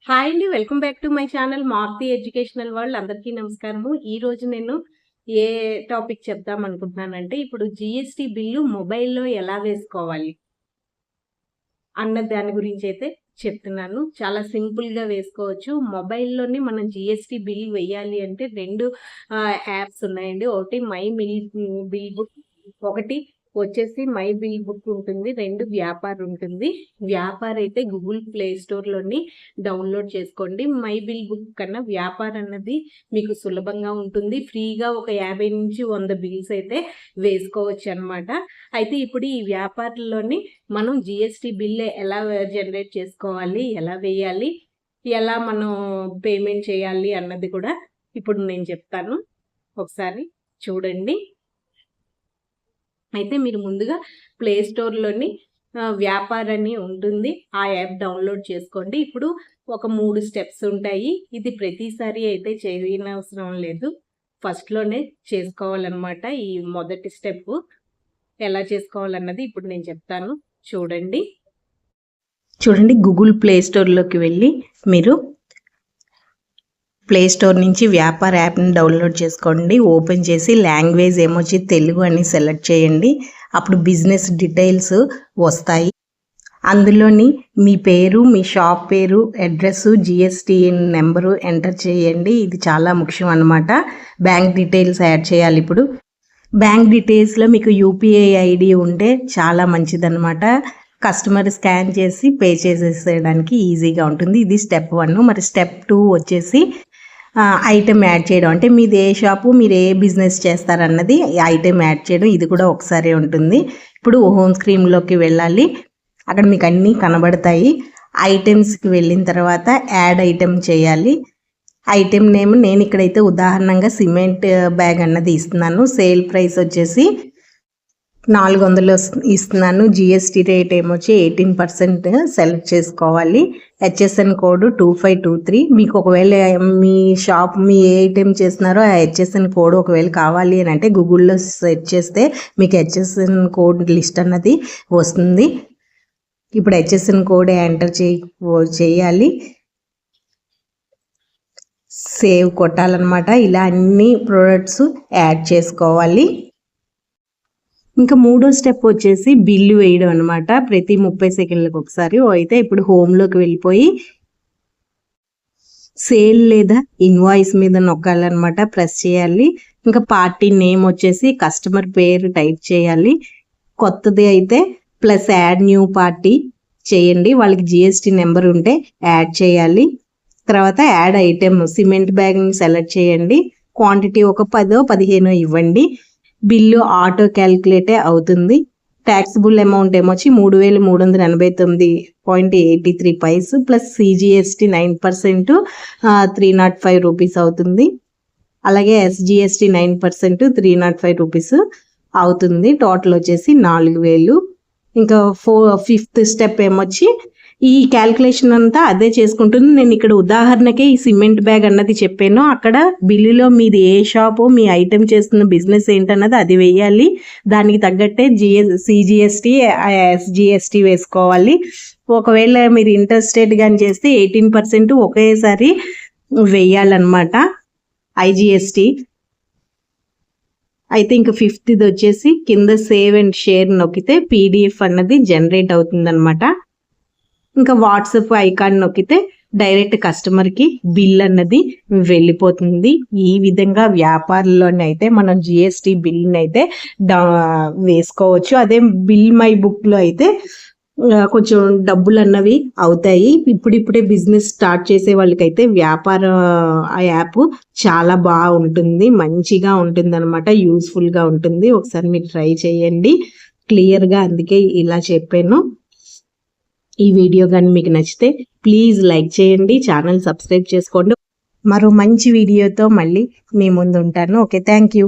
Hi అండి. Welcome back to my channel Maruthi educational world. అందరికీ నమస్కారము. ఈరోజు నేను ఏ టాపిక్ చెప్దాం అనుకుంటున్నానంటే, ఇప్పుడు జీఎస్టీ బిల్లు మొబైల్‌లో ఎలా వేసుకోవాలి అన్న దాని గురించి అయితే చెప్తున్నాను. చాలా సింపుల్‌గా వేసుకోవచ్చు. మొబైల్‌లోనే మనం జీఎస్టీ బిల్ వెయ్యాలి అంటే 2 యాప్స్ ఉన్నాయండి. ఒకటి మై బిల్ బుక్, ఒకటి వచ్చేసి మై బిల్ బుక్ ఉంటుంది. 2 వ్యాపార్ ఉంటుంది. వ్యాపార్ అయితే గూగుల్ ప్లే స్టోర్‌లోని డౌన్లోడ్ చేసుకోండి. మై బిల్ బుక్ కన్నా వ్యాపార్ అన్నది మీకు సులభంగా ఉంటుంది. ఫ్రీగా ఒక 50 నుంచి 100 బిల్స్ అయితే వేసుకోవచ్చు అనమాట. అయితే ఇప్పుడు ఈ వ్యాపారంలోని మనం జీఎస్టీ బిల్ ఎలా జనరేట్ చేసుకోవాలి, ఎలా వేయాలి, ఎలా మనం పేమెంట్ చేయాలి అన్నది కూడా ఇప్పుడు నేను చెప్తాను. ఒకసారి చూడండి. అయితే మీరు ముందుగా ప్లే స్టోర్‌లోని వ్యాపార్ అని ఉంటుంది. ఆ యాప్ డౌన్లోడ్ చేసుకోండి. ఇప్పుడు ఒక 3 స్టెప్స్ ఉంటాయి. ఇది ప్రతిసారి అయితే చేయనవసరం లేదు. ఫస్ట్‌లోనే చేసుకోవాలన్నమాట. ఈ మొదటి స్టెప్ ఎలా చేసుకోవాలన్నది ఇప్పుడు నేను చెప్తాను. చూడండి గూగుల్ ప్లే స్టోర్‌లోకి వెళ్ళి మీరు ప్లే స్టోర్ నుంచి వ్యాపార్ యాప్ని డౌన్లోడ్ చేసుకోండి. ఓపెన్ చేసి లాంగ్వేజ్ ఏమొచ్చి తెలుగు అని సెలెక్ట్ చేయండి. అప్పుడు బిజినెస్ డీటెయిల్స్ వస్తాయి. అందులోని మీ పేరు, మీ షాప్ పేరు, అడ్రస్, జిఎస్టీ నెంబరు ఎంటర్ చేయండి. ఇది చాలా ముఖ్యం అన్నమాట. బ్యాంక్ డీటెయిల్స్ యాడ్ చేయాలి. ఇప్పుడు బ్యాంక్ డీటెయిల్స్లో మీకు యూపీఐ ఐడి ఉంటే చాలా మంచిదన్నమాట. కస్టమర్ స్కాన్ చేసి పే చేసేసేయడానికి ఈజీగా ఉంటుంది. ఇది స్టెప్ 1. మరి స్టెప్ 2 వచ్చేసి ఐటెం యాడ్ చేయడం. అంటే మీది ఏ షాపు, మీరు ఏ బిజినెస్ చేస్తారన్నది ఐటెం యాడ్ చేయడం. ఇది కూడా ఒకసారి ఉంటుంది. ఇప్పుడు హోమ్ స్క్రీన్లోకి వెళ్ళాలి. అక్కడ మీకు అన్నీ కనబడతాయి. ఐటెమ్స్కి వెళ్ళిన తర్వాత యాడ్ ఐటెం చేయాలి. ఐటెం నేమ్ నేను ఇక్కడైతే ఉదాహరణంగా సిమెంట్ బ్యాగ్ అన్నది ఇస్తున్నాను. సేల్ ప్రైస్ వచ్చేసి 400 ఇస్తున్నాను. జిఎస్టీ రేట్ ఏమొచ్చి 18% సెలెక్ట్ చేసుకోవాలి. HSN code 2523. మీకు ఒకవేళ మీ షాప్ మీ ఏ ఐటెం చేస్తున్నారో ఆ హెచ్ఎస్ఎన్ కోడ్ ఒకవేళ కావాలి అని అంటే గూగుల్లో సెర్చ్ చేస్తే మీకు హెచ్ఎస్ఎన్ కోడ్ లిస్ట్ అన్నది వస్తుంది. ఇప్పుడు హెచ్ఎస్ఎన్ కోడ్ ఎంటర్ చేయాలి. సేవ్ కొట్టాలన్నమాట. ఇలా అన్ని ప్రోడక్ట్స్ యాడ్ చేసుకోవాలి. ఇంకా 3వ స్టెప్ వచ్చేసి బిల్లు వేయడం అనమాట. ప్రతి 30 సెకండ్లకు ఒకసారి. అయితే ఇప్పుడు హోమ్లోకి వెళ్ళిపోయి సేల్ లేదా ఇన్వాయిస్ మీద నొక్కాలన్నమాట. ప్రెస్ చేయాలి. ఇంకా పార్టీ నేమ్ వచ్చేసి కస్టమర్ పేరు టైప్ చేయాలి. కొత్తది అయితే ప్లస్ యాడ్ న్యూ పార్టీ చేయండి. వాళ్ళకి జిఎస్టీ నెంబర్ ఉంటే యాడ్ చేయాలి. తర్వాత యాడ్ ఐటెం సిమెంట్ బ్యాగ్ని సెలెక్ట్ చేయండి. క్వాంటిటీ ఒక 10-15 ఇవ్వండి. బిల్లు ఆటో క్యాలిక్యులేటే అవుతుంది. ట్యాక్సిబుల్ అమౌంట్ ఏమొచ్చి 3,389.83 పైస్ ప్లస్ సిజిఎస్టీ 9% 305 రూపీస్ అవుతుంది. అలాగే ఎస్జిఎస్టీ 9% 305 రూపీస్ అవుతుంది. టోటల్ వచ్చేసి 4,000. ఇంకా 5th స్టెప్ ఏమొచ్చి ఈ క్యాల్కులేషన్ అంతా అదే చేసుకుంటుంది. నేను ఇక్కడ ఉదాహరణకే ఈ సిమెంట్ బ్యాగ్ అన్నది చెప్పాను. అక్కడ బిల్లులో మీది ఏ షాపు, మీ ఐటెం చేస్తున్న బిజినెస్ ఏంటన్నది అది వేయాలి. దానికి తగ్గట్టే సిజిఎస్టీ, ఎస్జిఎస్టీ వేసుకోవాలి. ఒకవేళ మీరు ఇంటర్స్టేట్ కానీ చేస్తే 18% ఒకేసారి వేయాలన్నమాట ఐజిఎస్టీ. అయితే ఇంకా 5th వచ్చేసి కింద సేవ్ అండ్ షేర్ నొక్కితే పీడిఎఫ్ అన్నది జనరేట్ అవుతుందన్నమాట. ఇంకా వాట్సాప్ ఐకాన్ నొక్కితే డైరెక్ట్ కస్టమర్కి బిల్ అన్నది వెళ్ళిపోతుంది. ఈ విధంగా వ్యాపారంలోనే అయితే మనం జిఎస్టీ బిల్ని అయితే వేసుకోవచ్చు. అదే బిల్ మై బుక్లో అయితే కొంచెం డబ్బులు అన్నవి అవుతాయి. ఇప్పుడిప్పుడే బిజినెస్ స్టార్ట్ చేసే వాళ్ళకైతే వ్యాపారం ఆ యాప్ చాలా బాగుంటుంది, మంచిగా ఉంటుంది అనమాట. యూస్ఫుల్గా ఉంటుంది. ఒకసారి మీరు ట్రై చేయండి క్లియర్గా. అందుకే ఇలా చెప్పాను. ఈ వీడియో కానీ మీకు నచ్చితే ప్లీజ్ లైక్ చేయండి, ఛానల్ సబ్స్క్రైబ్ చేసుకోండి. మరో మంచి వీడియోతో మళ్ళీ మీ ముందు ఉంటాను. Okay, thank you.